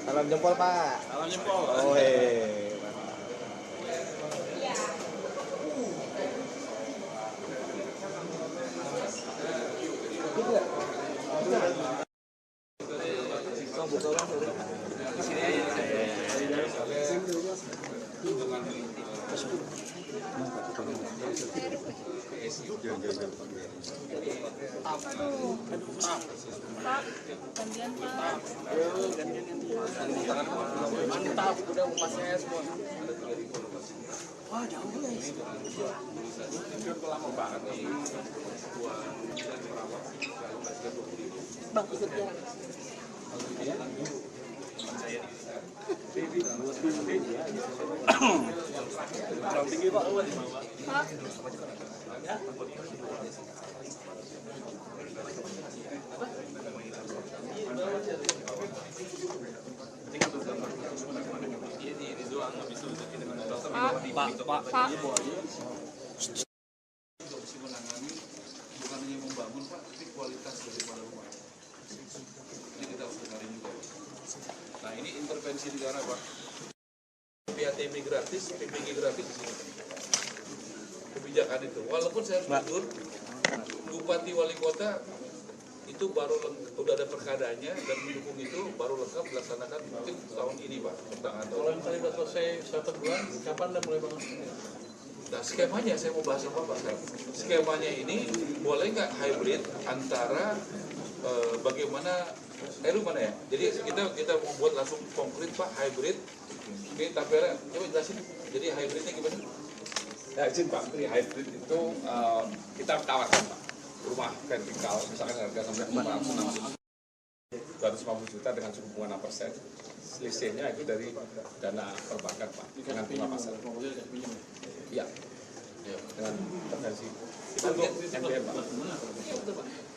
Salam jempol, Pak. Salam jempol. Oh, Mantap, udah umasnya semua. Wah, jauh guys. Lama banget nih. Bang, ikut ya. Terlalu tinggi Pak. Pak. Opsi menangani bukan hanya membangun Pak, tapi kualitas daripada rumah. Ini kita harus dengarin juga. Nah ini intervensi negara Pak. PATB gratis, PPG gratis di sini. Kebijakan itu. Walaupun saya harus jujur, Bupati Wali Kota itu baru udah ada perkadanya dan mendukung itu baru lengkap dilaksanakan mungkin tahun ini Pak, pertengahan tahun. Kalau yang tadi sudah selesai 1 bulan, kapan Anda mulai bangun? Nah skemanya saya mau bahas apa Pak sekarang. Skemanya ini boleh nggak hybrid antara bagaimana lu mana ya? Jadi kita mau buat langsung konkret Pak hybrid. Oke, Tapera coba jelasin. Jadi hybridnya gimana? Ya izin Pak, jadi hybrid itu kita tawarkan Pak. Rumah vertikal, misalkan harga sampai 250 juta dengan suku bunga 6%. Selisihnya itu dari dana perbankan Pak, dengan bunga pasar. Iya, dengan intervensi. Itu untuk MBM Pak.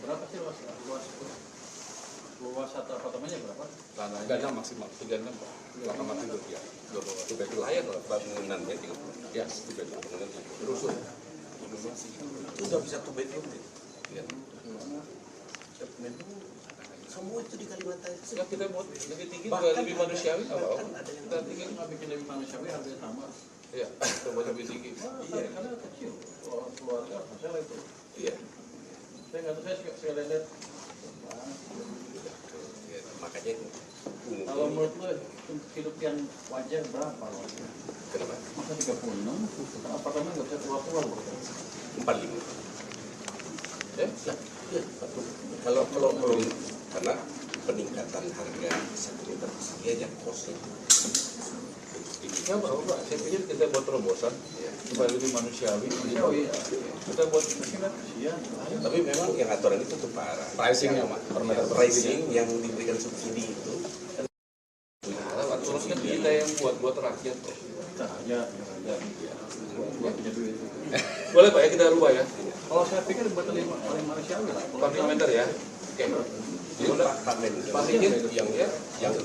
Berapa sih luas satu apartemennya berapa? Tanahnya maksimal 36 Pak, 8 tidur ya. Itu bedroom. Layak loh. Bangunannya 30. Ya, itu bedroom. Rusun. Itu udah bisa 2 bedroom. Iya. Semua itu di Kalimantan. Sekarang kita mau lebih tinggi juga lebih manusiawi apa? Kita tinggi Nggak bikin lebih manusiawi harganya sama. Iya, coba lebih tinggi. Iya, karena kecil. Keluarga masalah itu. Iya. Saya nggak tahu, saya sekali lihat. Makanya Kalau menurut lo hidup yang wajar berapa? Kenapa? Masa 36, apartemen nggak bisa keluar-keluar. 45. Ya? Ya, kalau belum karena peningkatan harga 1 meter persegi aja kosnya. Ya Pak, saya pikir kita buat terobosan supaya lebih manusiawi. Kita buat Tapi memang yang aturan itu tuh parah. Pricingnya Pak, per meter Pricing yang diberikan subsidi itu aturan kan kita yang buat rakyat kok. Boleh Pak ya kita rubah ya. Kalau saya pikir buat paling manusiawi lah. 40 meter ya. Oke. Jadi Pak Menko yang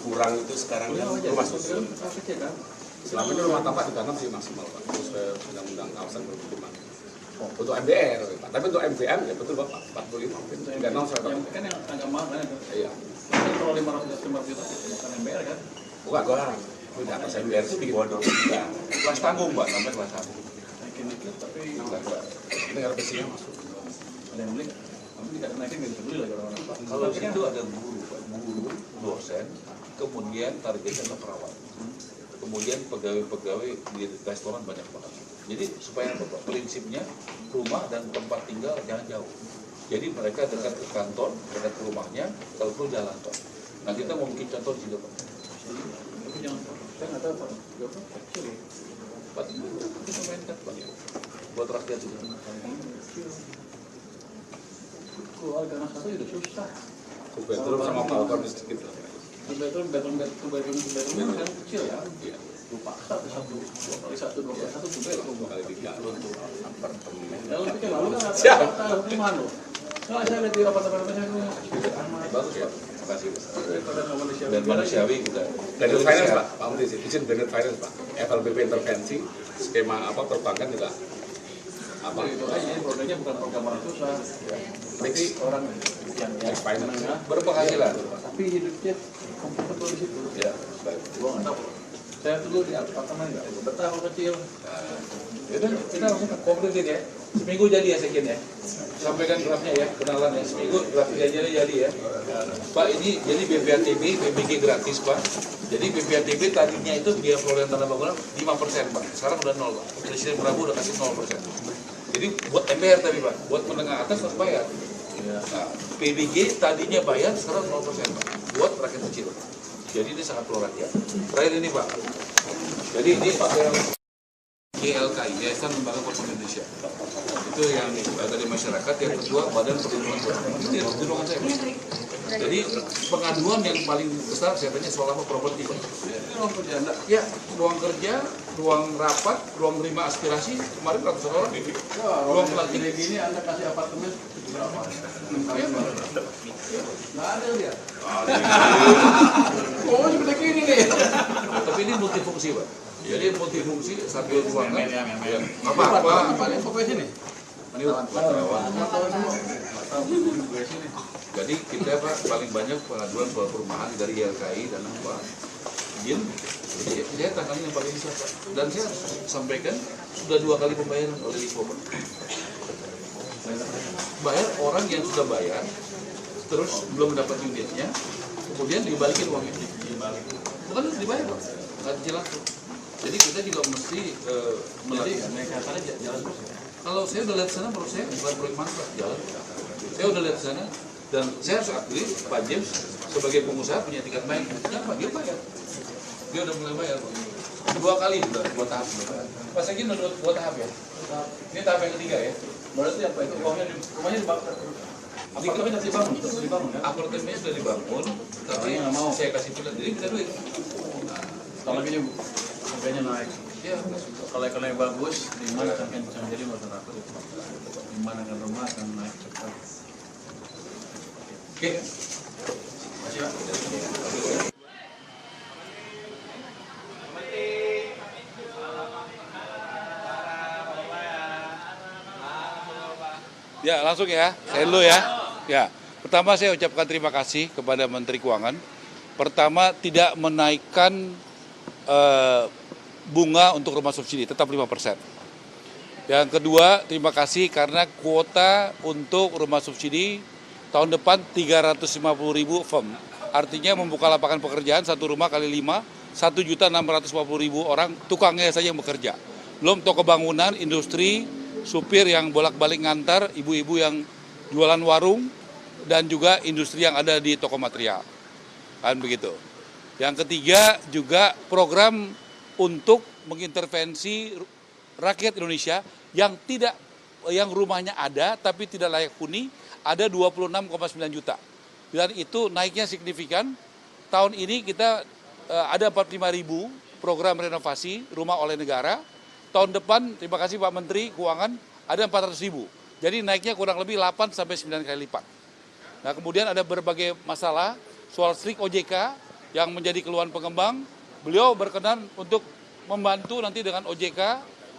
kurang itu sekarang kan rumah susun. selama ini rumah tapak 36 sih maksimal Pak, sesuai undang-undang kawasan permukiman. Untuk MBR Pak, tapi untuk MBM ya betul Bapak, 45. 36 saya Yang kan yang agak mahal kan? Iya. Kalau 500 juta bukan MBR kan? Bukan. Di atas MBR sedikit. Kelas tanggung Pak, sampai kelas tanggung. Naikin dikit tapi Ini revisinya masuk. ada yang beli. Tapi tidak naikin nggak bisa beli lagi orang-orang. Kalau di situ ada guru Pak, guru, dosen, kemudian targetnya adalah perawat. Kemudian pegawai-pegawai di restoran banyak banget. Jadi supaya apa Pak? Prinsipnya rumah dan tempat tinggal jangan jauh. Jadi mereka dekat ke kantor, dekat ke rumahnya, kalau perlu jalan tol. Nah kita mau bikin contoh di situ Pak. Tapi jangan, saya nggak tahu Pak, berapa kecil ya. Pak, kita mainkan Pak. Buat rakyat itu. Keluarga anak satu udah susah. Bedroom sama balkon sedikit lah. bedroom kan kecil ya. Lupa satu, dua kali satu, two bedroom. 2 kali 3 Untuk apartemen. Kalau pikir lalu kan ada rumah loh. Kalau saya lihat di apartemen saya rumah bagus Pak. Terima kasih. Dan manusiawi kita. Blended finance Pak, Pak Menteri izin blended finance Pak. FLBP intervensi, skema apa perbankan juga apa? itu aja produknya bukan program orang susah, tapi orang yang Mixed finance. menengah, Berpenghasilan. tapi hidupnya komfortable di situ. Ya, baik. Gua nggak tahu. Saya dulu di apartemen nggak betah waktu kecil. Itu kita langsung komplit ya. Seminggu jadi ya sekian ya. Sampaikan draftnya ya, kenalan ya. Seminggu draftnya jadi ya. Pak ini jadi BPATB, BPG gratis Pak. Jadi BPATB tadinya itu biaya pengelolaan tanah bangunan 5% Pak. Sekarang udah 0 Pak. Presiden Prabowo udah kasih 0%. Jadi buat MPR tapi Pak, buat menengah atas harus bayar. Nah, PBG tadinya bayar, sekarang 0% Pak. Buat rakyat kecil. Jadi ini sangat pro rakyat. Terakhir ini Pak. Jadi ini Pak yang YLKI, Yayasan Lembaga Konsumen Indonesia. Itu yang dari masyarakat. Yang kedua, Badan Perlindungan Konsumen. Ini di ruangan saya. Jadi pengaduan yang paling besar saya tanya soal apa properti Pak. Ruang kerja anda. Ya, ruang kerja, ruang rapat, ruang terima aspirasi, kemarin ratusan orang. Ruang pelatih. Gede gini anda kasih apartemen berapa? 6 kali nggak ada dia. Oh seperti gini nih. Tapi ini multifungsi Pak. Jadi multifungsi sambil ruangan. Apa yang pokoknya sini? Jadi kita Pak paling banyak pengaduan soal perumahan dari YLKI dan apa izin. Jadi saya tangani yang paling besar Pak. Dan saya sampaikan sudah 2 kali pembayaran oleh Lipo Pak. Bayar orang yang sudah bayar, terus belum mendapat unitnya, kemudian dibalikin uangnya. Bukan dibayar Pak, nggak jelas. Jadi kita juga mesti melakukan. Naik ke atas jalan terus. Kalau saya udah lihat sana, menurut saya bukan proyek mantap jalan. Saya udah lihat sana dan saya harus akui Pak James sebagai pengusaha punya tingkat baik. Kenapa? Dia bayar. Dia udah mulai bayar Pak. 2 kali udah 2 tahap. Pas lagi udah 2 tahap ya. Ini tahap yang ketiga ya. Berarti apa itu rumahnya dibakar? Apartemen masih dibangun, terus dibangun ya? Apartemennya sudah dibangun, tapi nggak mau. saya kasih pilihan. Jadi bisa duit. Kalau gini bu, harganya naik. Ya, Kalau ekonomi bagus, demand akan kencang. Jadi nggak usah takut. Demand akan rumah akan naik cepat. oke. Masih pak? Ya, langsung ya. Saya dulu ya. Ya, pertama saya ucapkan terima kasih kepada Menteri Keuangan. Pertama, tidak menaikkan bunga untuk rumah subsidi, tetap 5%. Yang kedua, terima kasih karena kuota untuk rumah subsidi tahun depan 350.000 firm. Artinya membuka lapangan pekerjaan satu rumah kali 5, 1.650.000 orang tukangnya saja yang bekerja. Belum toko bangunan, industri, supir yang bolak-balik ngantar, ibu-ibu yang jualan warung, dan juga industri yang ada di toko material. Kan begitu. Yang ketiga juga program untuk mengintervensi rakyat Indonesia yang rumahnya ada tapi tidak layak huni, ada 26,9 juta. Dan itu naiknya signifikan. Tahun ini kita ada 45.000 program renovasi rumah oleh negara. Tahun depan, terima kasih Pak Menteri Keuangan, ada 400.000. Jadi naiknya kurang lebih 8 sampai 9 kali lipat. Nah, kemudian ada berbagai masalah soal strik OJK yang menjadi keluhan pengembang. Beliau berkenan untuk membantu nanti dengan OJK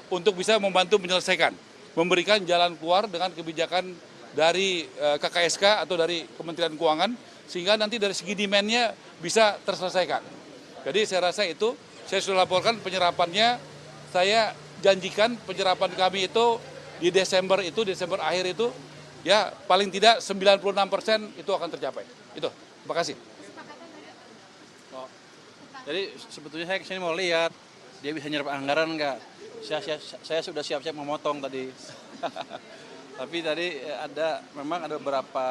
untuk bisa membantu menyelesaikan, memberikan jalan keluar dengan kebijakan dari KKSK atau dari Kementerian Keuangan, sehingga nanti dari segi demand-nya bisa terselesaikan. Jadi saya rasa itu, saya sudah laporkan penyerapannya, saya janjikan penyerapan kami itu di Desember akhir itu, ya paling tidak 96% itu akan tercapai. Itu, terima kasih. Jadi sebetulnya saya kesini mau lihat dia bisa nyerap anggaran nggak. Saya sudah siap-siap memotong tadi. Tapi tadi memang ada beberapa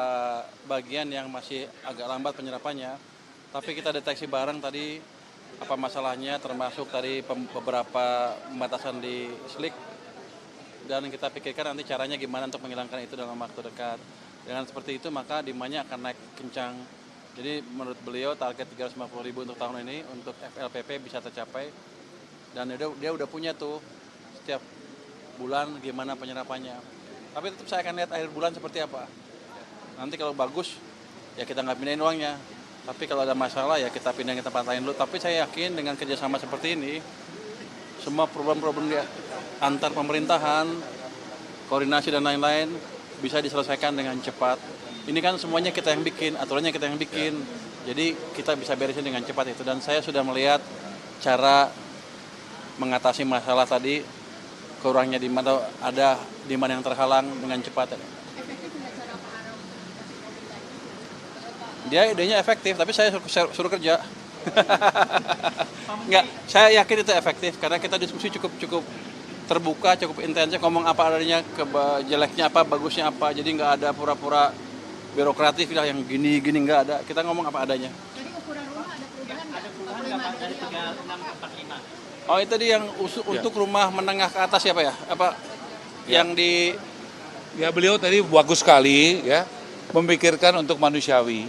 bagian yang masih agak lambat penyerapannya. Tapi kita deteksi bareng tadi apa masalahnya, termasuk tadi beberapa pembatasan di SLIK. Dan kita pikirkan nanti caranya gimana untuk menghilangkan itu dalam waktu dekat. Dengan seperti itu maka demand-nya akan naik kencang. Jadi menurut beliau target 350.000 untuk tahun ini untuk FLPP bisa tercapai, dan dia udah punya tuh setiap bulan gimana penyerapannya. Tapi tetap saya akan lihat akhir bulan seperti apa. Nanti kalau bagus ya kita nggak pindahin uangnya. Tapi kalau ada masalah ya kita pindahin ke tempat lain dulu. Tapi saya yakin dengan kerjasama seperti ini, semua problem-problem dia antar pemerintahan, koordinasi dan lain-lain bisa diselesaikan dengan cepat. Ini kan semuanya kita yang bikin, aturannya kita yang bikin. Jadi kita bisa beresin dengan cepat itu. Dan saya sudah melihat cara mengatasi masalah tadi, kurangnya di mana, ada di mana yang terhalang dengan cepat. Dia idenya efektif, tapi saya suruh kerja. Enggak, saya yakin itu efektif karena kita diskusi cukup terbuka, cukup intensif, ngomong apa adanya, jeleknya apa, bagusnya apa. Jadi nggak ada pura-pura birokratif lah yang gini-gini, nggak ada. Kita ngomong apa adanya. Jadi ukuran rumah ada perubahan nggak? Dari 46 ke 45. Oh itu tadi yang untuk rumah menengah ke atas siapa ya? Apa yang di... Ya beliau tadi bagus sekali ya, memikirkan untuk manusiawi.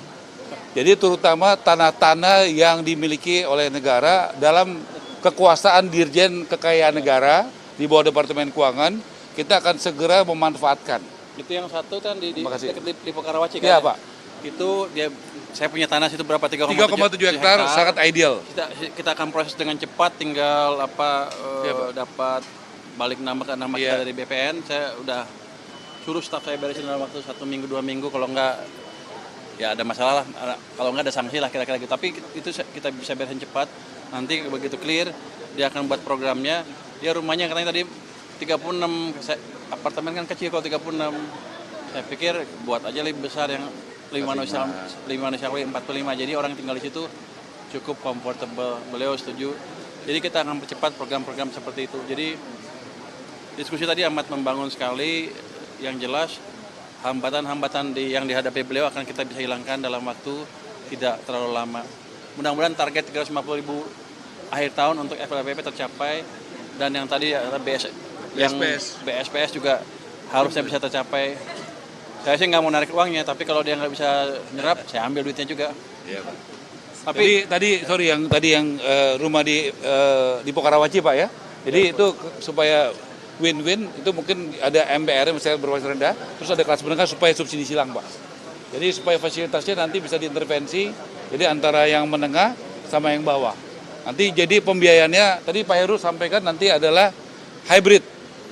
Jadi terutama tanah-tanah yang dimiliki oleh negara dalam kekuasaan Dirjen Kekayaan Negara di bawah Departemen Keuangan, kita akan segera memanfaatkan. Itu yang satu kan di Lipo Karawaci kan? Iya Pak. Itu dia, saya punya tanah situ berapa, 3,7 hektar, sangat ideal. Kita akan proses dengan cepat, tinggal dapat balik nama kita dari BPN. Saya udah suruh staf saya beresin dalam waktu 1 minggu 2 minggu, kalau enggak ya ada masalah lah, kalau enggak ada sanksi lah kira-kira gitu. Tapi itu kita bisa beresin cepat. Nanti begitu clear dia akan buat programnya. Dia rumahnya katanya tadi 36, apartemen kan kecil kalau 36. Saya pikir buat aja lebih besar yang 5 manusiawi 45. Jadi orang tinggal di situ cukup comfortable. Beliau setuju. Jadi kita akan percepat program-program seperti itu. Jadi diskusi tadi amat membangun sekali. Yang jelas hambatan-hambatan yang dihadapi beliau akan kita bisa hilangkan dalam waktu tidak terlalu lama. Mudah-mudahan target 350.000 akhir tahun untuk FLPP tercapai, dan yang tadi BSPS juga harusnya bisa tercapai. Saya sih nggak mau narik uangnya, tapi kalau dia nggak bisa nyerap, saya ambil duitnya juga. Iya Pak. Tapi Tadi yang rumah di Pokarawaci Pak ya. Jadi itu supaya win-win, itu mungkin ada MBR misalnya berbasis rendah, terus ada kelas menengah supaya subsidi silang Pak. Jadi supaya fasilitasnya nanti bisa diintervensi, jadi antara yang menengah sama yang bawah. Nanti jadi pembiayaannya, tadi Pak Heru sampaikan nanti adalah hybrid.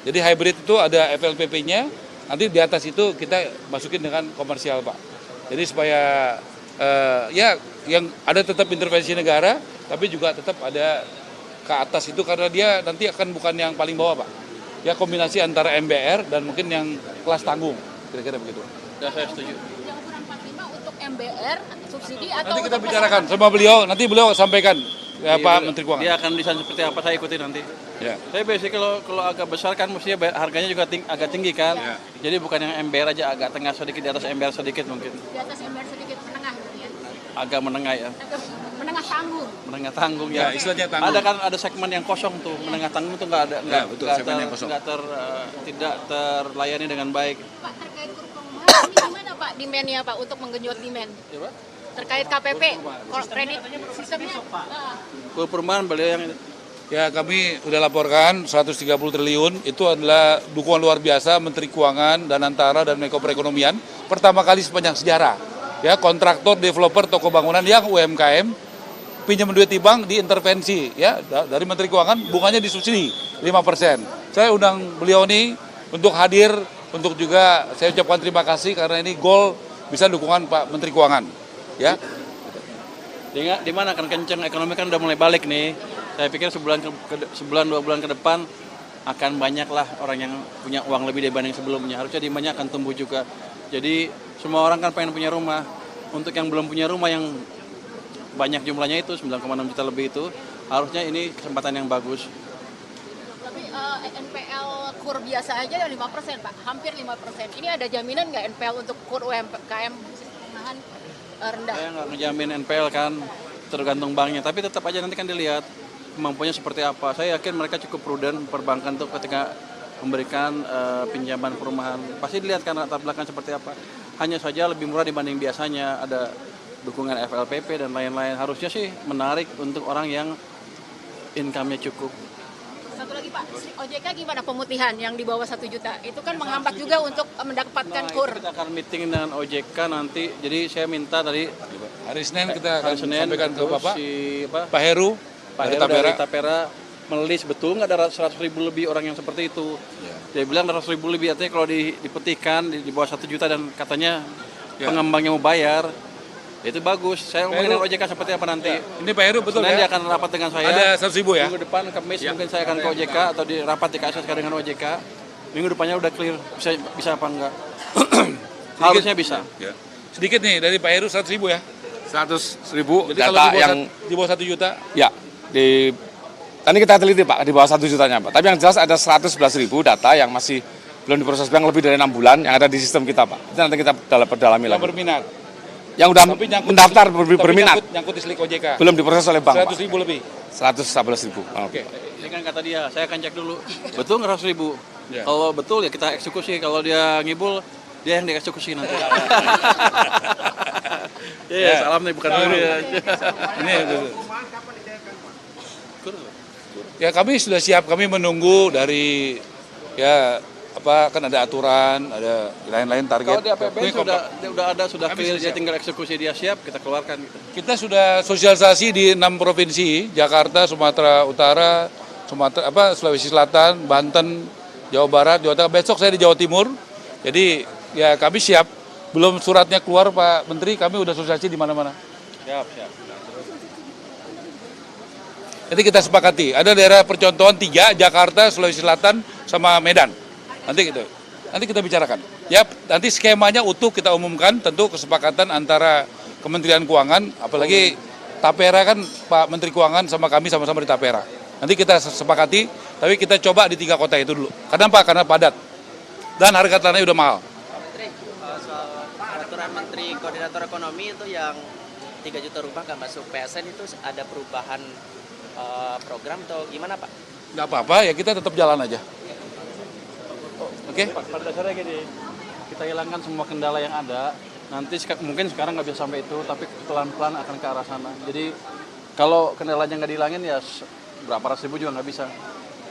Jadi hybrid itu ada FLPP-nya, nanti di atas itu kita masukin dengan komersial Pak. Jadi supaya yang ada tetap intervensi negara, tapi juga tetap ada ke atas itu, karena dia nanti akan bukan yang paling bawah Pak. Ya kombinasi antara MBR dan mungkin yang kelas tanggung, kira-kira begitu. ya, saya setuju. Yang ukuran 45 untuk MBR subsidi atau Nanti kita untuk bicarakan sama beliau, nanti beliau sampaikan ya Pak Menteri Keuangan. Dia akan desain seperti apa, saya ikutin nanti. Ya. Saya biasanya kalau agak besar kan mestinya harganya juga agak tinggi kan. Ya. Jadi bukan yang MBR aja, agak tengah sedikit, di atas MBR sedikit mungkin. di atas MBR sedikit menengah gitu ya. Agak menengah ya. Menengah tanggung. Menengah tanggung ya. Ya, istilahnya tanggung. Ada kan, ada segmen yang kosong tuh, menengah tanggung tuh nggak ada, betul, segmen yang kosong. tidak terlayani dengan baik. Pak, terkait kur perumahan ini gimana Pak demand-nya Pak untuk menggenjot demand? Ya, Pak? Terkait KPP, kredit sistemnya. Kur perumahan beliau yang Ya kami sudah laporkan 130 triliun, itu adalah dukungan luar biasa Menteri Keuangan dan Antara dan Menko Perekonomian. Pertama kali sepanjang sejarah, ya kontraktor, developer, toko bangunan yang UMKM pinjam duit di bank diintervensi, ya dari Menteri Keuangan bunganya disubsidi 5%. Saya undang beliau ini untuk hadir, untuk juga saya ucapkan terima kasih karena ini goal bisa dukungan Pak Menteri Keuangan, ya. di mana kan kenceng, ekonomi kan udah mulai balik nih. Saya pikir sebulan 2 bulan ke depan akan banyak lah orang yang punya uang lebih dibanding sebelumnya. Harusnya demandnya akan tumbuh juga. Jadi semua orang kan pengen punya rumah. Untuk yang belum punya rumah yang banyak jumlahnya itu 9,6 juta lebih itu, harusnya ini kesempatan yang bagus. Tapi NPL kur biasa aja 5% Pak, hampir 5%. Ini ada jaminan nggak NPL untuk kur UMKM perumahan rendah? Saya nggak ngejamin NPL kan, tergantung banknya. Tapi tetap aja nanti kan dilihat kemampuannya seperti apa. Saya yakin mereka cukup prudent perbankan tuh ketika memberikan pinjaman perumahan. Pasti dilihat kan latar belakang seperti apa. Hanya saja lebih murah dibanding biasanya. Ada dukungan FLPP dan lain-lain. Harusnya sih menarik untuk orang yang income-nya cukup. Satu lagi Pak, OJK gimana pemutihan yang di bawah 1 juta? Itu kan menghambat juga untuk mendapatkan KUR. Kita akan meeting dengan OJK nanti. Jadi saya minta tadi Hari Senin kita akan hari Senin sampaikan ke terus Bapak, si Pak Heru, Pak dari Heru Tapera. dari Tapera melis betul nggak ada 100.000 lebih orang yang seperti itu. Dia bilang 100.000 lebih, artinya kalau dipetihkan di bawah 1 juta dan katanya pengembangnya mau bayar, itu bagus. Saya ngomongin OJK seperti apa nanti. Ini Pak Heru betul Senin dia ya? akan rapat dengan saya. Ada 100.000 ya? Minggu depan Kamis mungkin saya akan ke OJK atau di rapat di KSS dengan OJK. Minggu depannya udah clear bisa apa enggak. Harusnya bisa. Ya. Sedikit nih dari Pak Heru 100.000 ya? 100.000 Jadi kalau data di bawah, yang di bawah 1 juta? ya tadi kita teliti Pak di bawah 1 jutanya Pak. Tapi yang jelas ada 111.000 data yang masih belum diproses bank lebih dari 6 bulan yang ada di sistem kita Pak. Itu nanti kita perdalami Yang lagi. berminat? Yang udah Tapi nyangkut mendaftar tapi berminat nyangkut di slik OJK? belum diproses oleh bank Pak. 100.000 lebih? 111.000. Oke. Ini kan kata dia, saya akan cek dulu. Betul nggak 100.000? Ya. Kalau betul ya kita eksekusi. Kalau dia ngibul, dia yang dieksekusi nanti. Iya, salam nih bukan dulu ya. Ini ya kami sudah siap, kami menunggu dari ya apa kan ada aturan, ada lain-lain target. Kalau di APBN Ini sudah Kami clear, sudah dia siap. tinggal eksekusi, dia siap, kita keluarkan. Gitu. Kita sudah sosialisasi di 6 provinsi, Jakarta, Sumatera Utara, Sulawesi Selatan, Banten, Jawa Barat, Jawa Tengah. Besok saya di Jawa Timur. Jadi ya kami siap. Belum suratnya keluar Pak Menteri, kami udah sosialisasi di mana-mana. Siap. Nanti kita sepakati. Ada daerah percontohan 3, Jakarta, Sulawesi Selatan, sama Medan. Nanti kita bicarakan. Ya, nanti skemanya utuh kita umumkan, tentu kesepakatan antara Kementerian Keuangan, apalagi Tapera kan Pak Menteri Keuangan sama kami sama-sama di Tapera. Nanti kita sepakati, tapi kita coba di 3 kota itu dulu. Kenapa? Karena padat. Dan harga tanahnya udah mahal. Menteri, soal peraturan Menteri Koordinator Ekonomi itu yang 3 juta rumah nggak masuk PSN itu ada perubahan program atau gimana Pak? Nggak apa-apa, ya kita tetap jalan aja. Oke? Pada dasarnya gini, kita hilangkan semua kendala yang ada. Nanti mungkin sekarang nggak bisa sampai itu, tapi pelan-pelan akan ke arah sana. Jadi kalau kendalanya nggak dihilangin ya berapa ratus ribu juga nggak bisa.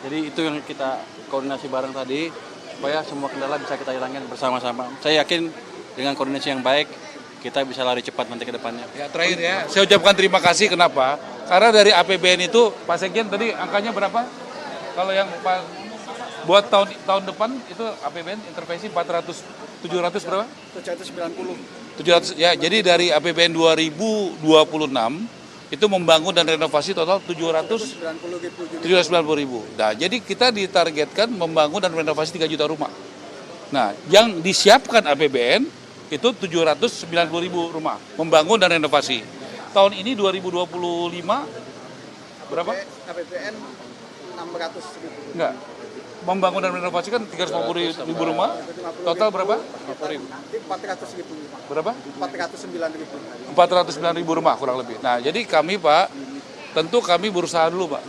Jadi itu yang kita koordinasi bareng tadi, supaya semua kendala bisa kita hilangin bersama-sama. Saya yakin dengan koordinasi yang baik, kita bisa lari cepat nanti ke depannya. Ya terakhir ya, saya ucapkan terima kasih. Kenapa? Karena dari APBN itu, Pak Sekjen tadi angkanya berapa? Kalau yang buat tahun depan itu APBN intervensi 700 berapa? 700 ya. Jadi dari APBN 2026 itu membangun dan renovasi total 790.000. Nah, jadi kita ditargetkan membangun dan renovasi 3 juta rumah. Nah, yang disiapkan APBN itu 790.000 rumah, membangun dan renovasi. Tahun ini 2025 berapa? APBN 600.000. Enggak. Membangun dan renovasi kan 350.000 rumah. Total berapa? 400.000 rumah. Berapa? 409.000. 409.000 rumah kurang lebih. Nah, jadi kami Pak, tentu kami berusaha dulu Pak.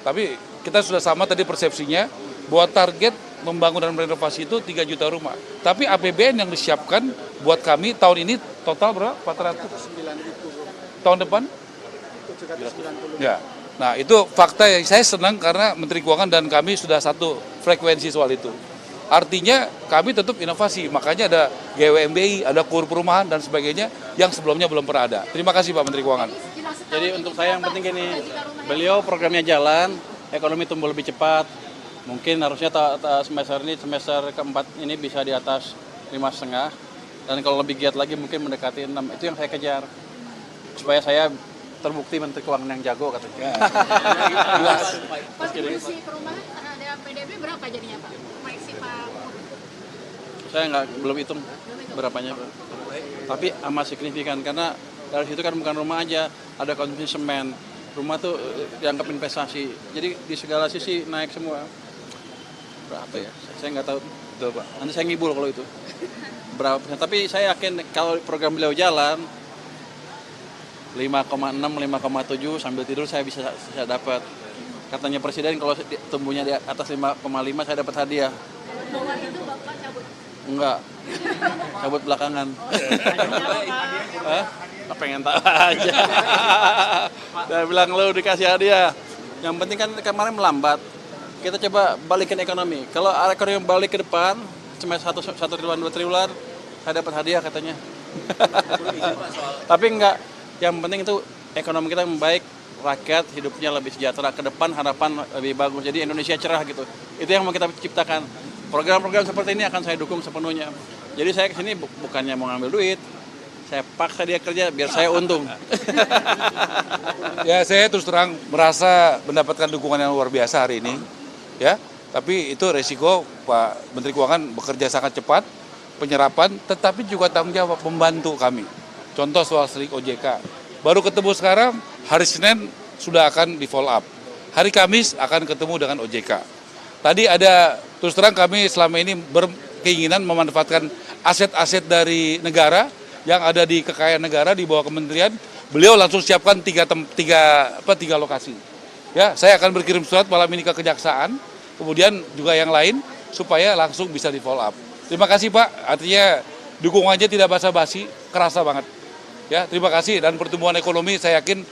Tapi kita sudah sama tadi persepsinya, bahwa target membangun dan renovasi itu 3 juta rumah. Tapi APBN yang disiapkan buat kami tahun ini total berapa? 409.000. Tahun depan? 790. Ya. Nah, itu fakta yang saya senang karena Menteri Keuangan dan kami sudah satu frekuensi soal itu. Artinya kami tetap inovasi, makanya ada GWMBI, ada KUR perumahan dan sebagainya yang sebelumnya belum pernah ada. Terima kasih Pak Menteri Keuangan. Jadi untuk saya yang penting gini, beliau programnya jalan, ekonomi tumbuh lebih cepat. Mungkin harusnya semester keempat ini bisa di atas 5,5. Dan kalau lebih giat lagi mungkin mendekati 6. Itu yang saya kejar. Supaya saya terbukti Menteri Keuangan yang jago katanya. Kontribusi perumahan terhadap PDB berapa jadinya Pak? Proyeksi Pak? Saya belum hitung berapanya, Pak. Tapi amat signifikan karena dari situ kan bukan rumah aja, ada konsumsi semen. Rumah tuh dianggap investasi. Jadi di segala sisi naik semua. Berapa ya? Saya nggak tahu betul Pak. Nanti saya ngibul kalau itu. Berapa persen? Tapi saya yakin kalau program beliau jalan 5,6, 5,7 sambil tidur saya bisa dapat. Katanya Presiden kalau tumbuhnya di atas 5,5 saya dapat hadiah. Bahwa itu Bapak cabut. Enggak. Cabut belakangan. Hah? Pengen tahu aja. Dia bilang lo dikasih hadiah. Yang penting kan kemarin melambat. Kita coba balikin ekonomi. Kalau ekonomi balik ke depan, cuma 1 triliun 2 triliun, saya dapat hadiah katanya. Tapi enggak. Yang penting itu ekonomi kita membaik, rakyat hidupnya lebih sejahtera ke depan, harapan lebih bagus. Jadi Indonesia cerah gitu. Itu yang mau kita ciptakan. Program-program seperti ini akan saya dukung sepenuhnya. Jadi saya kesini bukannya mau ngambil duit, saya paksa dia kerja biar saya untung. Ya, saya terus terang merasa mendapatkan dukungan yang luar biasa hari ini. Ya, tapi itu resiko Pak Menteri Keuangan bekerja sangat cepat, penyerapan, tetapi juga tanggung jawab membantu kami. Contoh soal SLIK OJK. Baru ketemu sekarang, hari Senin sudah akan di follow up. Hari Kamis akan ketemu dengan OJK. Tadi ada, terus terang kami selama ini berkeinginan memanfaatkan aset-aset dari negara yang ada di kekayaan negara di bawah kementerian. Beliau langsung siapkan tiga lokasi. Ya, saya akan berkirim surat malam ini ke Kejaksaan, kemudian juga yang lain, supaya langsung bisa di follow up. Terima kasih Pak, artinya dukungannya tidak basa-basi, kerasa banget. Ya, terima kasih, dan pertumbuhan ekonomi saya yakin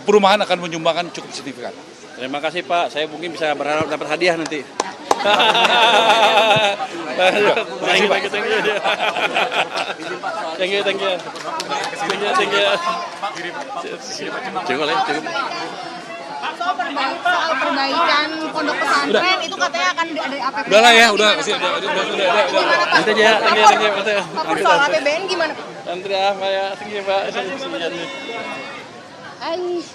perumahan akan menyumbangkan cukup signifikan. Terima kasih Pak, saya mungkin bisa berharap dapat hadiah nanti. Thank you. Soal perbaikan pondok pesantren itu katanya akan dari APBN. Udah lah ya, udah. Nanti aja, thank you. Pak, soal APBN gimana Pak? Nanti ya, thank you Pak. Thanks,